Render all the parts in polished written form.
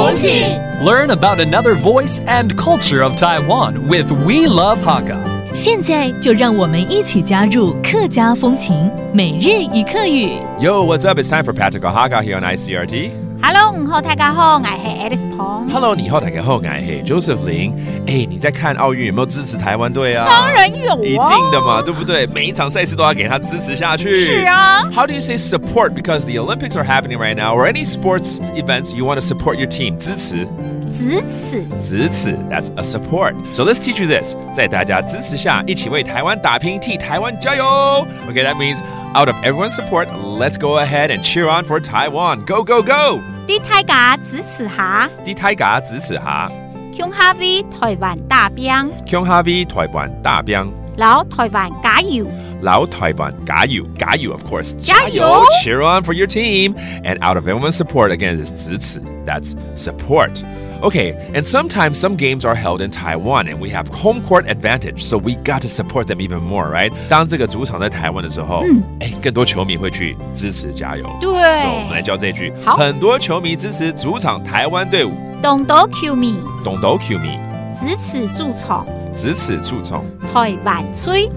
风情 Learn about another voice and culture of Taiwan with We Love Hakka. 现在就让我们一起加入客家风情每日一课语。Yo, what's up? It's time for Practical Hakka here on ICRT.Hello, 你好，大家好，我是 Alice Pong。Hello, 你好，大家好，我是 Joseph 林。你在看奥运有没有支持台湾队啊？当然有啊，一定的嘛，对不对？每一场赛事都要给他支持下去。是啊。How do you say support? Because the Olympics are happening right now, or any sports events you want to support your team. 支持。支持 That's a support. So let's teach you this. 在大家支持下，一起为台湾打拼，替台湾加油。Okay, that means out of everyone's support, let's go ahead and cheer on for Taiwan. Go, go, go! 啲大家支持下，向下為台灣打拼，留台灣加油。加油 of course. 加油 Cheer on for your team. And out of everyone's support, again, is 支持 That's support. Okay, and sometimes some games are held in Taiwan and we have home court advantage, so we got to support them even more, right? 当这个主场在台湾的时候，更多球迷会去支持加油。对 So 我们来教这句。好，很多球迷支持主场台湾队伍。东斗球迷支持主场台灣吹。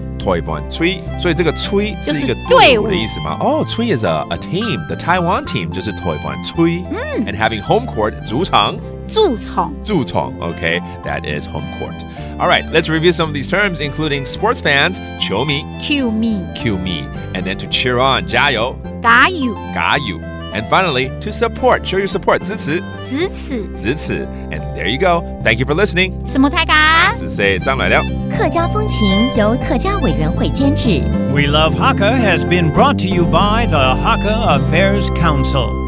所以这个吹是一个队伍的意思吗？吹 is a team. The Taiwan team 就是台湾吹。And having home court 主场 Okay, that is home court. All right, let's review some of these terms, including sports fans 球迷 and then to cheer on 加油 and finally to support, show your support 支持 and there you go. Thank you for listening. 什麼大家？只是張來了。客家風情由客家委員會監製。We Love Hakka has been brought to you by the Hakka Affairs Council.